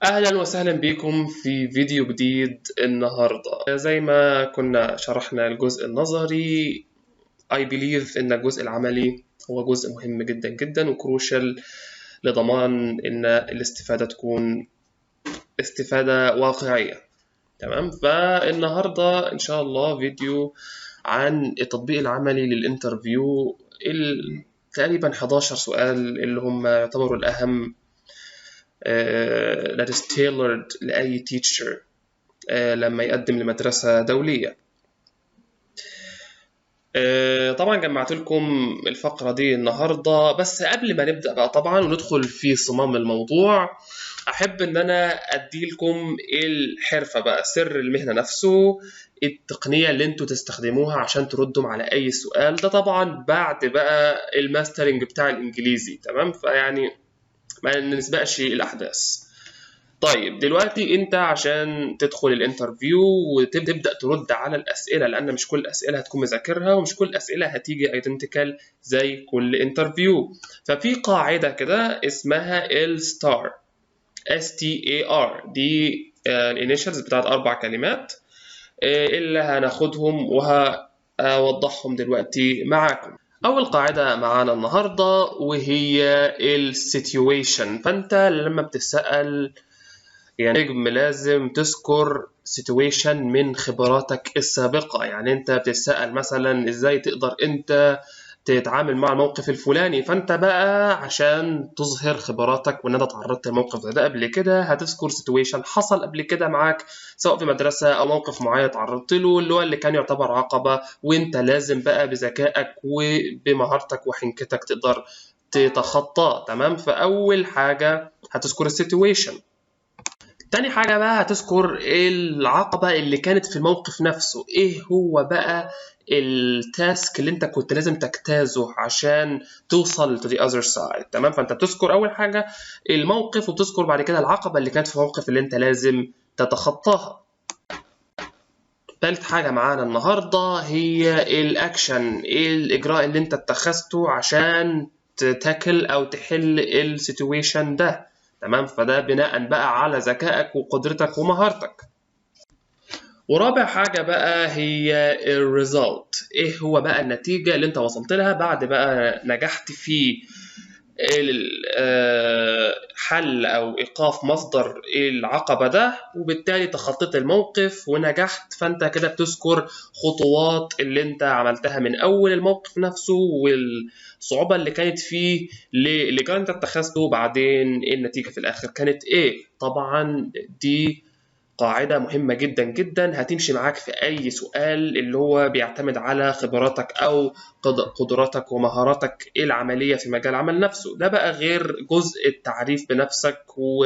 أهلا وسهلا بكم في فيديو جديد النهاردة. زي ما كنا شرحنا الجزء النظري I believe إن الجزء العملي هو جزء مهم جدا جدا وكروشال لضمان إن الاستفادة تكون استفادة واقعية. تمام، فالنهاردة إن شاء الله فيديو عن التطبيق العملي للإنترفيو تقريبا 11 سؤال اللي هم يعتبروا الأهم that is tailored لأي teacher لما يقدم لمدرسة دولية. طبعا جمعت لكم الفقرة دي النهاردة، بس قبل ما نبدأ بقى طبعا وندخل في صمام الموضوع أحب إن أنا أدي لكم الحرفة بقى، سر المهنة نفسه، التقنية اللي انتوا تستخدموها عشان تردوا على أي سؤال. ده طبعا بعد بقى الماسترنج بتاع الإنجليزي. تمام، فيعني ما نسبقش الأحداث. طيب دلوقتي انت عشان تدخل الانترفيو وتبدأ ترد على الأسئلة، لأن مش كل الأسئلة هتكون مذاكرها ومش كل الأسئلة هتيجي ايدنتيكال زي كل انترفيو. ففي قاعدة كده اسمها الستار STAR، دي الانيشالز بتاعت 4 كلمات اللي هناخدهم وهوضحهم دلوقتي معاكم. أول قاعدة معانا النهاردة وهي السيتويشن. فأنت لما بتسأل يعني نجم لازم تذكر situation من خبراتك السابقة. يعني أنت بتسأل مثلا إزاي تقدر أنت تتعامل مع الموقف الفلاني، فأنت بقى عشان تظهر خبراتك وإن أنت تعرضت للموقف ده قبل كده هتذكر situation حصل قبل كده معاك، سواء في مدرسة أو موقف معين تعرضت له اللي هو اللي كان يعتبر عقبة، وأنت لازم بقى بذكائك وبمهارتك وحنكتك تقدر تتخطاه. تمام، فأول حاجة هتذكر السيتويشن. تاني حاجة بقى هتذكر العقبة اللي كانت في الموقف نفسه، ايه هو بقى التاسك اللي انت كنت لازم تجتازه عشان توصل to the other side. تمام، فانت بتذكر اول حاجة الموقف وبتذكر بعد كده العقبة اللي كانت في الموقف اللي انت لازم تتخطاها. ثالث حاجة معانا النهاردة هي الاكشن، ايه الاجراء اللي انت اتخذته عشان تتاكل او تحل السيتويشن ده. تمام، فده بناء بقى على ذكائك وقدرتك ومهارتك. ورابع حاجة بقى هي الريزلت، ايه هو بقى النتيجة اللي انت وصلت لها بعد بقى نجحت في حل او ايقاف مصدر العقبة ده وبالتالي تخطيت الموقف ونجحت. فانت كده بتذكر خطوات اللي انت عملتها من اول الموقف نفسه والصعوبة اللي كانت فيه اللي كانت اتخذته وبعدين النتيجة في الاخر كانت ايه. طبعا دي قاعدة مهمة جدا جدا هتمشي معاك في أي سؤال اللي هو بيعتمد على خبراتك أو قدراتك ومهاراتك العملية في مجال العمل نفسه. ده بقى غير جزء التعريف بنفسك و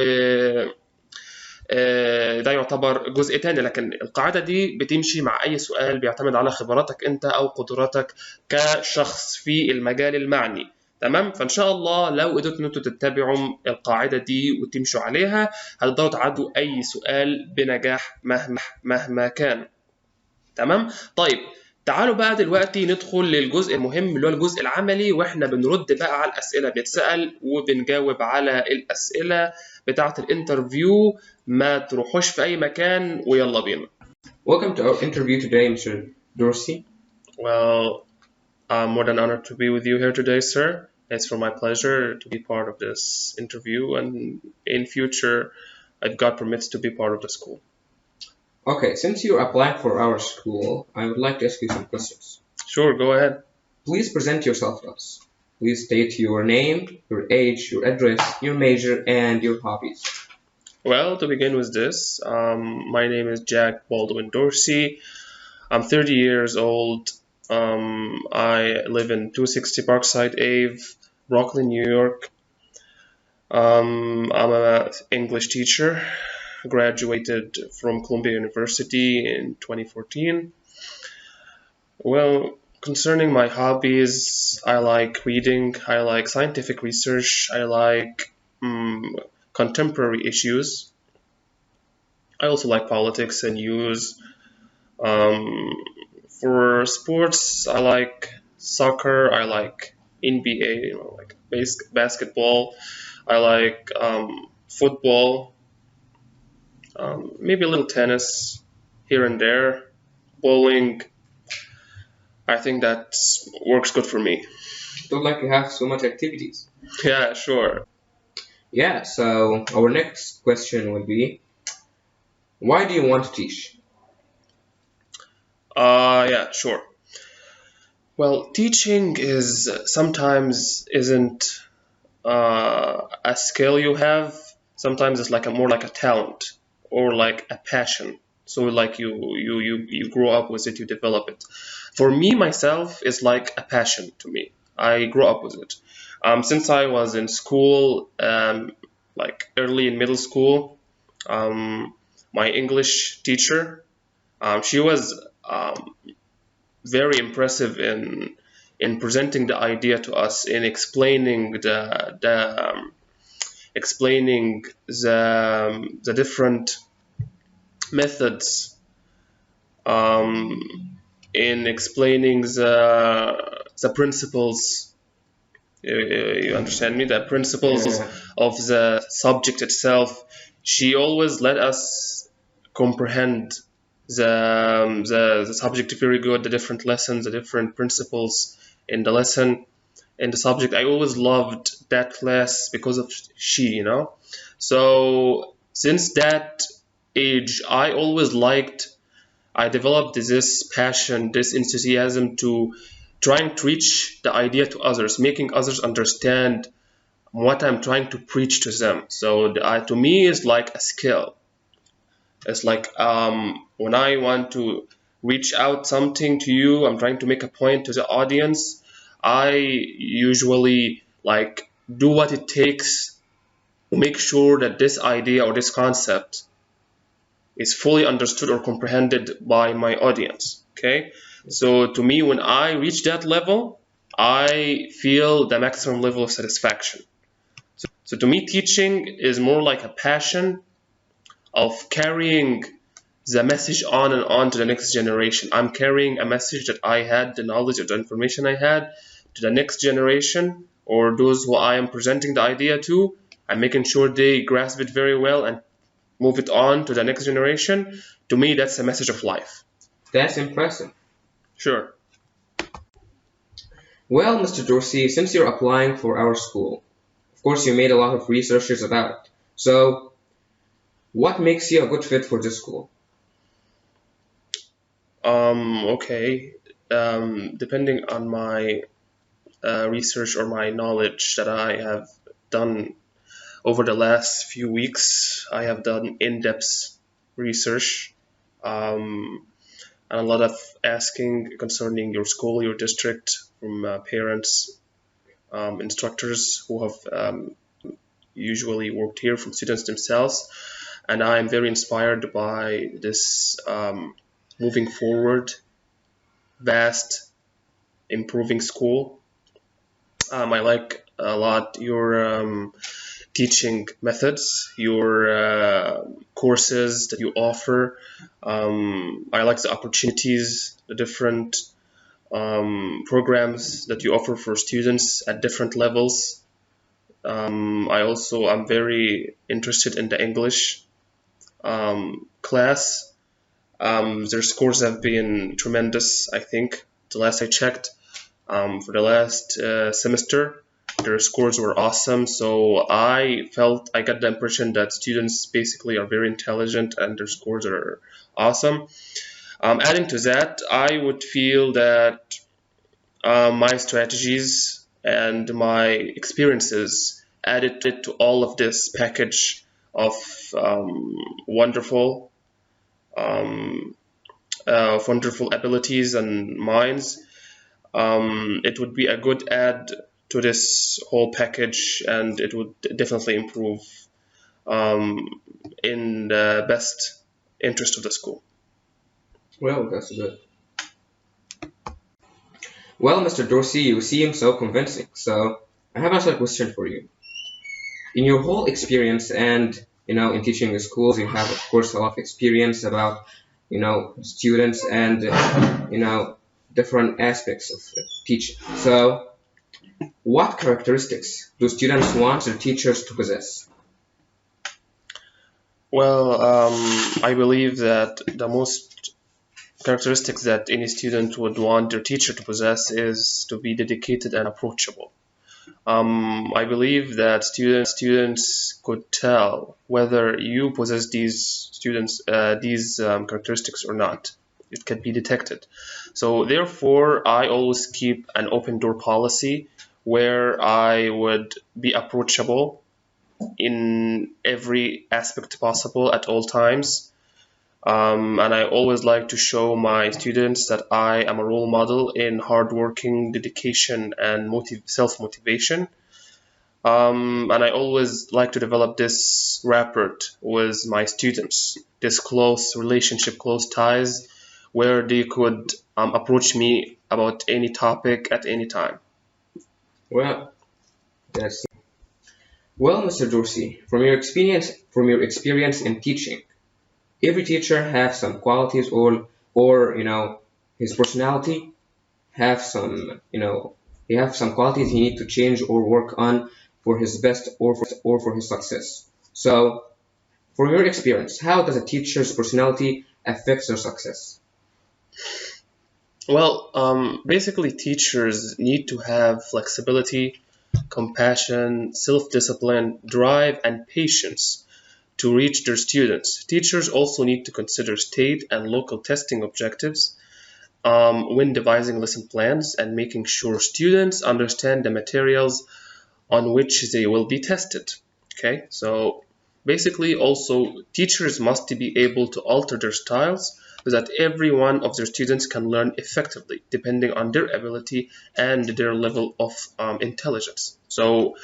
ده يعتبر جزء تاني، لكن القاعدة دي بتمشي مع أي سؤال بيعتمد على خبراتك أنت أو قدراتك كشخص في المجال المعني. تمام، فإن شاء الله لو قدرتوا إن انتوا تتبعوا القاعدة دي وتمشوا عليها هتقدروا تعدوا أي سؤال بنجاح مهما كان. تمام، طيب تعالوا بقى دلوقتي ندخل للجزء المهم اللي هو الجزء العملي، واحنا بنرد بقى على الأسئلة بيتسأل وبنجاوب على الأسئلة بتاعة الانترفيو. ما تروحوش في أي مكان ويلا بينا. Welcome to our interview today, Mr. Dorsey. Well, I'm more than honored to be with you here today, sir. It's for my pleasure to be part of this interview, and in future, if God permits, to be part of the school. Okay, since you applied for our school, I would like to ask you some questions. Sure, go ahead. Please present yourself to us. Please state your name, your age, your address, your major, and your hobbies. Well, to begin with this, my name is Jack Baldwin Dorsey. I'm 30 years old. I live in 260 Parkside Ave, Brooklyn, New York. I'm an English teacher, graduated from Columbia University in 2014. Well, concerning my hobbies, I like reading, I like scientific research, I like contemporary issues. I also like politics and news. For sports, I like soccer, I like NBA, like basketball, I like football. maybe a little tennis here and there, bowling. I think that works good for me. Don't like you have so much activities. Yeah, sure. Yeah, so our next question will be, why do you want to teach? Yeah, sure. Well, teaching is sometimes isn't a skill you have. Sometimes it's like more like a talent or like a passion. So like you grow up with it, you develop it. For me myself, it's like a passion to me. I grew up with it. Since I was in school, like early in middle school, my English teacher, she was very impressive in presenting the idea to us, in explaining the different methods, in explaining the principles. You understand me? The principles Yeah. of the subject itself. She always let us comprehend the subject very good, the different lessons, the different principles in the lesson, in the subject. I always loved that class because of she, you know. So since that age, I developed this passion, this enthusiasm to trying to reach the idea to others, making others understand what I'm trying to preach to them. So to me, it's like a skill. It's like when I want to reach out something to you, I'm trying to make a point to the audience. I usually like do what it takes to make sure that this idea or this concept is fully understood or comprehended by my audience. Okay, so to me, when I reach that level, I feel the maximum level of satisfaction. So to me, teaching is more like a passion of carrying the message on and on to the next generation. I'm carrying a message that I had, the knowledge or the information I had, to the next generation, or those who I am presenting the idea to. I'm making sure they grasp it very well and move it on to the next generation. To me, that's a message of life. That's impressive. Sure. Well, Mr. Dorsey, since you're applying for our school, of course you made a lot of researches about it. So, what makes you a good fit for this school? Okay. Depending on my research or my knowledge that I have done over the last few weeks, I have done in-depth research and a lot of asking concerning your school, your district, from parents, instructors who have usually worked here, from students themselves. And I am very inspired by this moving forward, vast, improving school. I like a lot your teaching methods, your courses that you offer. I like the opportunities, the different programs that you offer for students at different levels. I'm very interested in the English class. Their scores have been tremendous, I think. The last I checked, for the last semester, their scores were awesome. So I got the impression that students basically are very intelligent and their scores are awesome. Adding to that, I would feel that my strategies and my experiences added to all of this package of wonderful abilities and minds. It would be a good add to this whole package, and it would definitely improve in the best interest of the school. Well, that's good. Well, Mr. Dorsey, you seem so convincing. So, I have another question for you. In your whole experience and, in teaching in schools, you have, of course, a lot of experience about, students and, different aspects of teaching. So, what characteristics do students want their teachers to possess? Well, I believe that the most characteristics that any student would want their teacher to possess is to be dedicated and approachable. I believe that students could tell whether you possess these characteristics or not. It can be detected. So therefore, I always keep an open door policy where I would be approachable in every aspect possible at all times. And I always like to show my students that I am a role model in hardworking, dedication, and self-motivation. And I always like to develop this rapport with my students, this close relationship, close ties, where they could approach me about any topic at any time. Well, that's well, Mr. Dorsey, from your experience in teaching, every teacher has some qualities or his personality have some he have some qualities he need to change or work on for his best or for his success. So, from your experience, how does a teacher's personality affect their success? Well, basically, teachers need to have flexibility, compassion, self-discipline, drive, and patience to reach their students. Teachers also need to consider state and local testing objectives when devising lesson plans and making sure students understand the materials on which they will be tested. Okay, so basically, also teachers must be able to alter their styles so that every one of their students can learn effectively depending on their ability and their level of intelligence. So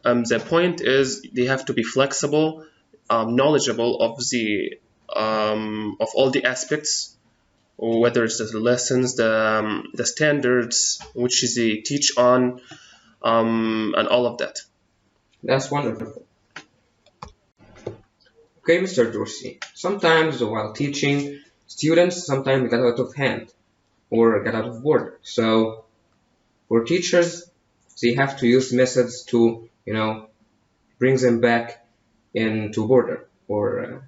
the point is they have to be flexible, knowledgeable of all the aspects, whether it's the lessons, the standards which they teach on, and all of that. That's wonderful. Okay, Mr. Dorsey. Sometimes while teaching, students sometimes get out of hand or get out of order. So for teachers, they have to use methods to, bring them back into order or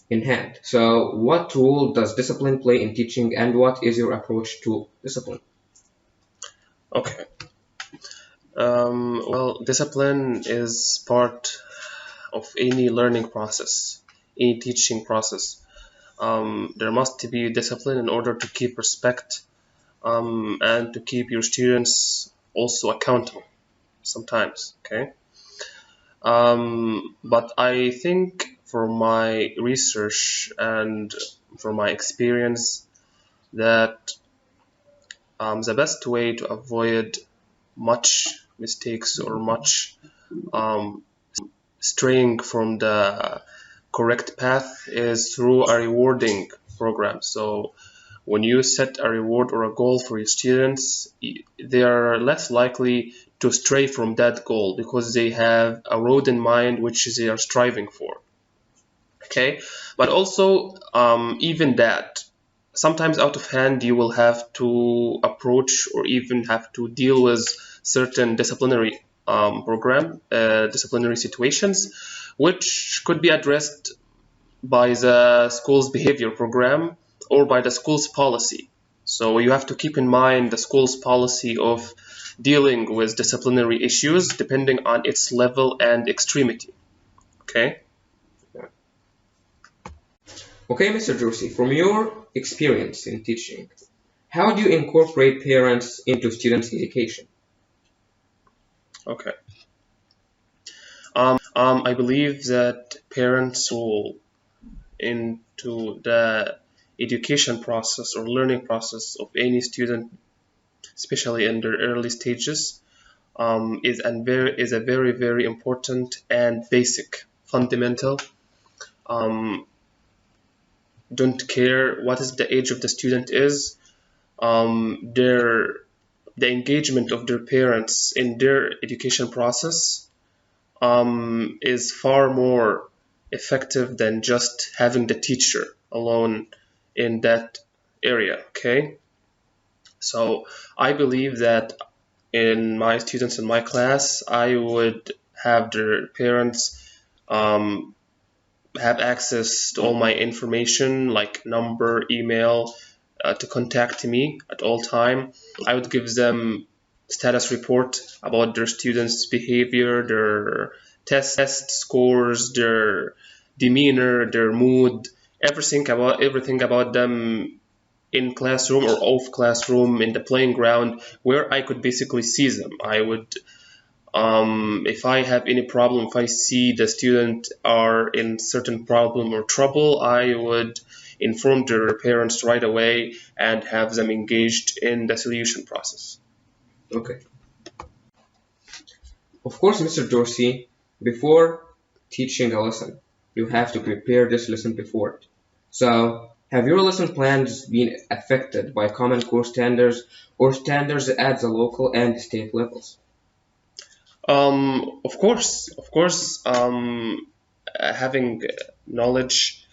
in hand. So what role does discipline play in teaching, and what is your approach to discipline? Okay. Well, discipline is part of any learning process, any teaching process. There must be discipline in order to keep respect and to keep your students also accountable sometimes. Okay. But I think from my research and from my experience that the best way to avoid much mistakes or much um, straying from the correct path is through a rewarding program. So when you set a reward or a goal for your students, they are less likely to stray from that goal because they have a road in mind which they are striving for. Okay, but also even that, sometimes out of hand you will have to approach or even have to deal with certain disciplinary situations, which could be addressed by the school's behavior program or by the school's policy. So you have to keep in mind the school's policy of dealing with disciplinary issues depending on its level and extremity. Okay? Okay, Mr. Dorsey, from your experience in teaching, how do you incorporate parents into students' education? Okay. I believe that parents will into the education process or learning process of any student, especially in their early stages, is a very, very important and basic, fundamental. Um, don't care what is the age of the student is, the engagement of their parents in their education process is far more effective than just having the teacher alone in that area. Okay, so I believe that in my students in my class, I would have their parents have access to all my information, like number, email, to contact me at all time. I would give them status report about their students' behavior, their test scores, their demeanor, their mood, everything about them in classroom or off classroom, in the playing ground, where I could basically see them. I would, if I have any problem, if I see the student are in certain problem or trouble, I would inform their parents right away and have them engaged in the solution process. Okay. Of course, Mr. Dorsey, before teaching a lesson, you have to prepare this lesson before it. So, have your lesson plans been affected by Common Core standards or standards at the local and state levels? Of course, having knowledge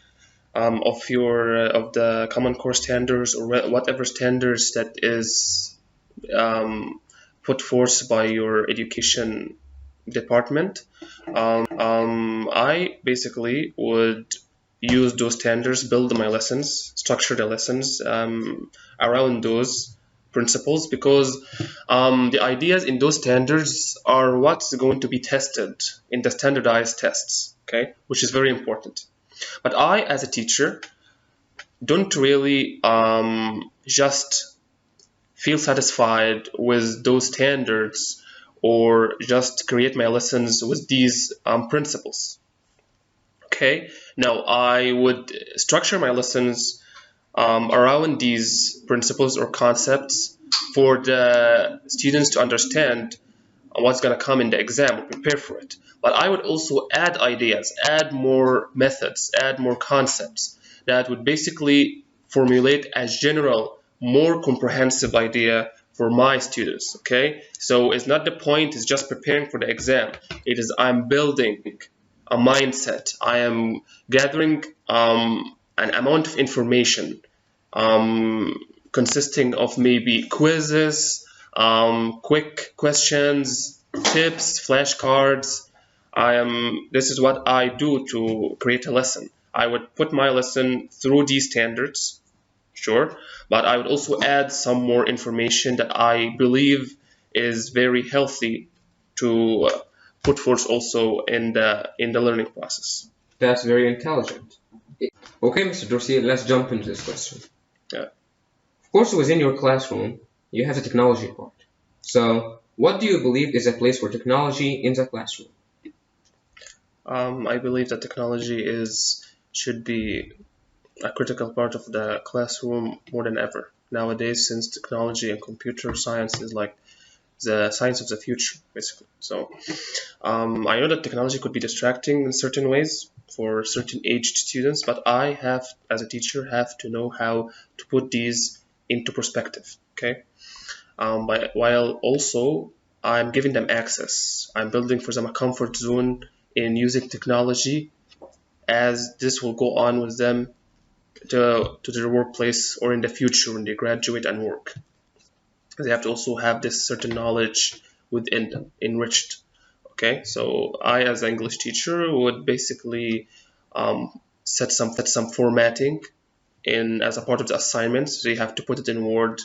of the Common Core standards or whatever standards that is put forth by your education department, I basically would use those standards, build my lessons, structure the lessons around those principles, because the ideas in those standards are what's going to be tested in the standardized tests, okay, which is very important. But I, as a teacher, don't really just feel satisfied with those standards or just create my lessons with these principles. Okay, now I would structure my lessons around these principles or concepts for the students to understand what's going to come in the exam or prepare for it. But I would also add ideas, add more methods, add more concepts that would basically formulate a general, more comprehensive idea for my students. Okay, so it's not the point is just preparing for the exam. It is I'm building a mindset. I am gathering an amount of information consisting of maybe quizzes, quick questions, tips, flashcards. This is what I do to create a lesson. I would put my lesson through these standards, sure, but I would also add some more information that I believe is very healthy to put forth also in the learning process. That's very intelligent. Okay, Mr. Dorsey, let's jump into this question. Yeah. Of course, within your classroom, you have the technology part. So, what do you believe is a place for technology in the classroom? I believe that technology should be a critical part of the classroom more than ever nowadays, since technology and computer science is like the science of the future, basically. So I know that technology could be distracting in certain ways for certain aged students, but I have, as a teacher, have to know how to put these into perspective, okay? While also I'm giving them access. I'm building for them a comfort zone in using technology, as this will go on with them to their workplace or in the future when they graduate and work. They have to also have this certain knowledge within them, enriched. Okay, so I, as an English teacher, would basically set some formatting in as a part of the assignments. So you have to put it in Word,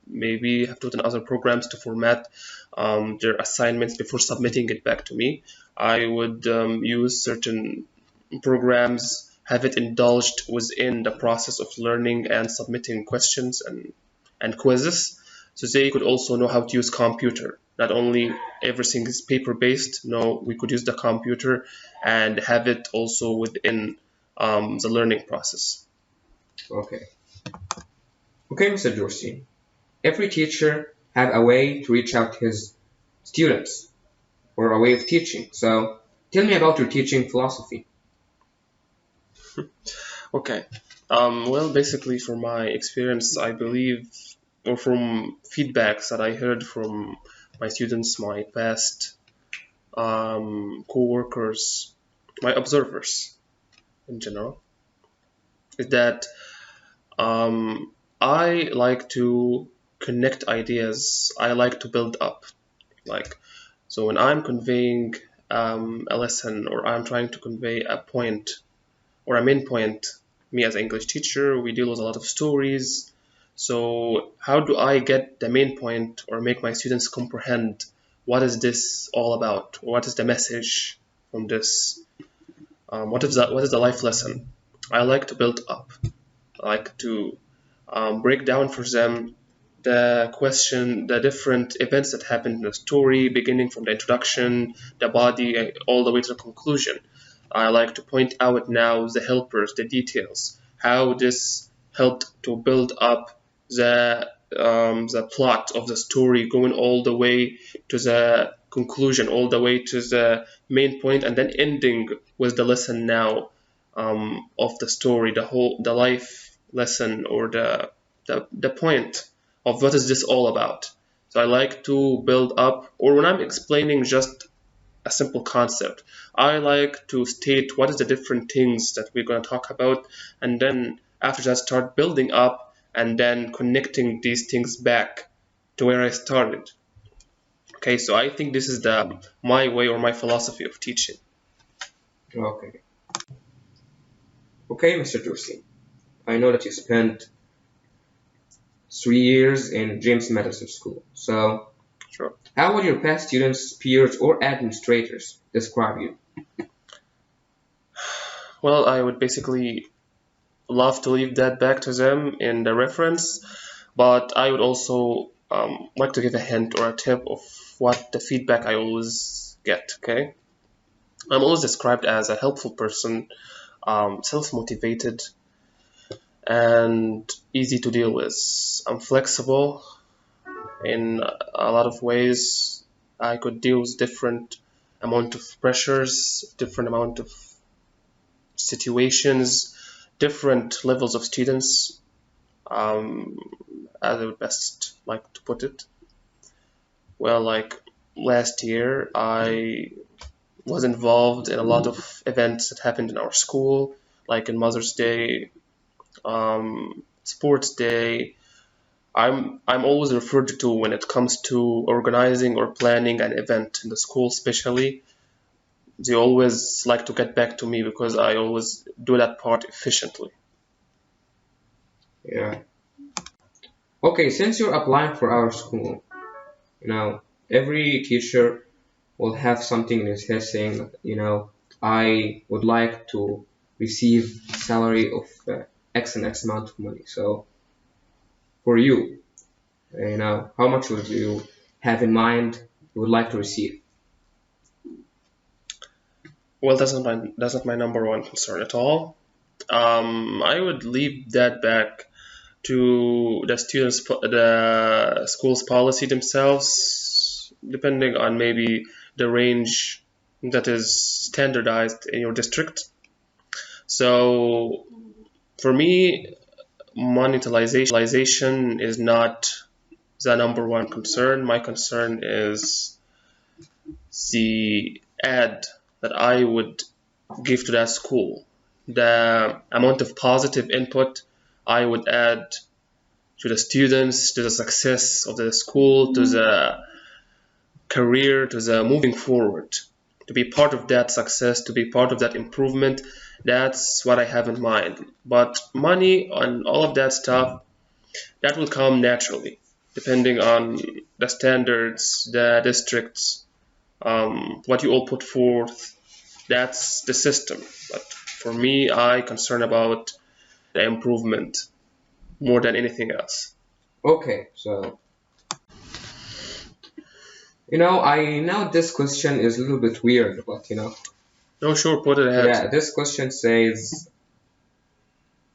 maybe you have to put in other programs to format their assignments before submitting it back to me. I would use certain programs, have it indulged within the process of learning and submitting questions and quizzes, so they could also know how to use computer. Not only everything is paper-based, no, we could use the computer and have it also within the learning process. Okay. Okay, Mr. Dorsey. Every teacher have a way to reach out to his students or a way of teaching. So tell me about your teaching philosophy. Okay. Well, basically, from my experience, I believe, or from feedbacks that I heard from my students, my past co-workers, my observers in general, is that I like to connect ideas. I like to build up. So when I'm conveying a lesson or I'm trying to convey a point or a main point. Me as an English teacher, we deal with a lot of stories. So how do I get the main point or make my students comprehend what is this all about? What is the message from this? What is the life lesson? I like to build up. I like to break down for them the question, the different events that happened in the story, beginning from the introduction, the body, all the way to the conclusion. I like to point out now the helpers, the details, how this helped to build up the plot of the story, going all the way to the conclusion, all the way to the main point, and then ending with the lesson now of the story, the life lesson, or the point of what is this all about. So I like to build up, or when I'm explaining just a simple concept, I like to state what is the different things that we're going to talk about, and then after that start building up and then connecting these things back to where I started. Okay, so I think this is my way or my philosophy of teaching. Okay. Okay, Mr. Dorsey. I know that you spent 3 years in James Madison School. So, sure. How would your past students, peers, or administrators describe you? Well, I would basically love to leave that back to them in the reference, but I would also like to give a hint or a tip of what the feedback I always get. Okay, I'm always described as a helpful person, self-motivated, and easy to deal with. I'm flexible in a lot of ways. I could deal with different amount of pressures, different amount of situations, different levels of students, as I would best like to put it. Well, like last year, I was involved in a lot of events that happened in our school, like in Mother's Day, Sports Day. I'm always referred to when it comes to organizing or planning an event in the school, especially. They always like to get back to me because I always do that part efficiently. Yeah. Okay, since you're applying for our school, every teacher will have something in his head saying, I would like to receive a salary of X and X amount of money. So, for you, how much would you have in mind you would like to receive? Well, that's not my number one concern at all. I would leave that back to the students, the school's policy themselves, depending on maybe the range that is standardized in your district. So for me, monetization is not the number one concern. My concern is the add that I would give to that school, the amount of positive input I would add to the students, to the success of the school, to the career, to the moving forward, to be part of that success, to be part of that improvement. That's what I have in mind. But money and all of that stuff, that will come naturally, depending on the standards, the districts, what you all put forth. That's the system. But for me, I concern about the improvement more than anything else. Okay, so I know this question is a little bit weird, but No, sure, put it ahead. Yeah, this question says,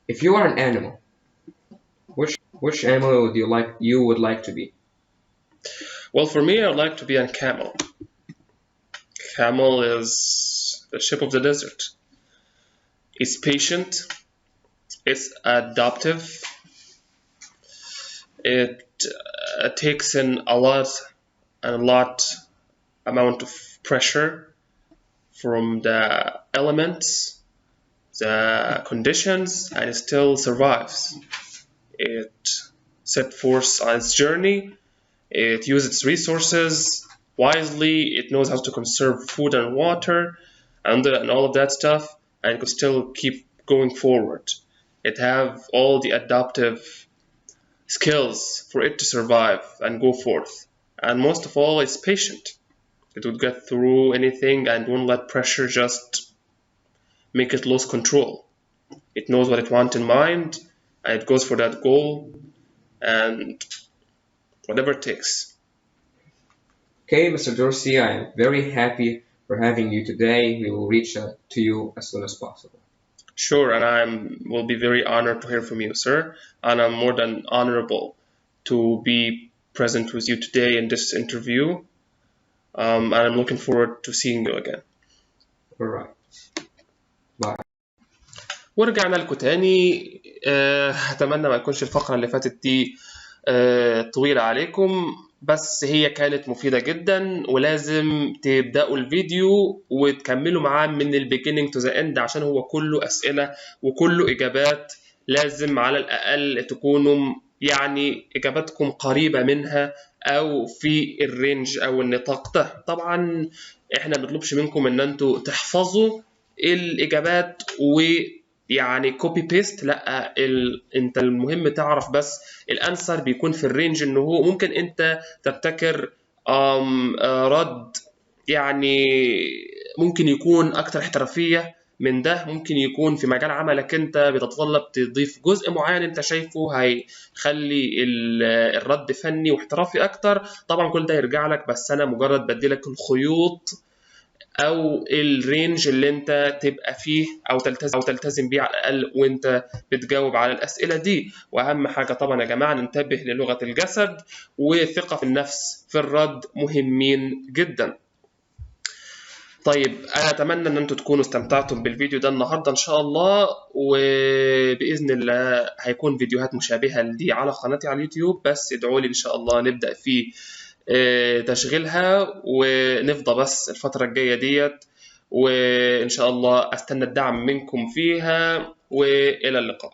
if you are an animal, which animal would you like to be? Well, for me, I would like to be a camel. Camel is the ship of the desert. It's patient. It's adaptive. It takes in a lot amount of pressure from the elements, the conditions, and it still survives. It set forth on its journey. It uses its resources wisely. It knows how to conserve food and water and all of that stuff, and it could still keep going forward. It have all the adaptive skills for it to survive and go forth. And most of all, it's patient. It would get through anything and won't let pressure just make it lose control. It knows what it wants in mind, and it goes for that goal, and whatever it takes. Okay, Mr. Dorsey, I am very happy for having you today. We will reach out to you as soon as possible. Sure, and I will be very honored to hear from you, sir. And I'm more than honorable to be present with you today in this interview. And I'm looking forward to seeing you again. All right. Bye. ورجعنا لكم تاني. أتمنى ما تكونش الفقرة اللي فاتت دي طويلة عليكم، بس هي كانت مفيدة جدا، ولازم تبدأوا الفيديو وتكملوا معاه من البيجينينج تو ذا اند، عشان هو كله أسئلة وكله إجابات. لازم على الأقل تكونوا يعني إجاباتكم قريبة منها أو في الرينج أو النطاق ده. طبعا إحنا ما بنطلبش منكم إن أنتوا تحفظوا الإجابات ويعني كوبي بيست، لا، انت المهم تعرف بس الانسر بيكون في الرينج، انه هو ممكن انت تبتكر رد يعني ممكن يكون اكثر احترافيه من ده، ممكن يكون في مجال عملك انت بتتطلب تضيف جزء معين انت شايفه هيخلي الرد فني واحترافي اكتر. طبعا كل ده يرجع لك، بس انا مجرد بديلك الخيوط او الرينج اللي انت تبقى فيه او تلتزم بيه على الاقل وانت بتجاوب على الاسئله دي. واهم حاجه طبعا يا جماعه ننتبه للغه الجسد وثقه في النفس في الرد، مهمين جدا. طيب انا اتمنى ان انتم تكونوا استمتعتم بالفيديو ده النهارده ان شاء الله، وباذن الله هيكون فيديوهات مشابهه لدي على قناتي على اليوتيوب، بس ادعوا لي ان شاء الله نبدا في تشغيلها ونفضى بس الفترة الجاية ديت، وإن شاء الله أستنى الدعم منكم فيها، وإلى اللقاء.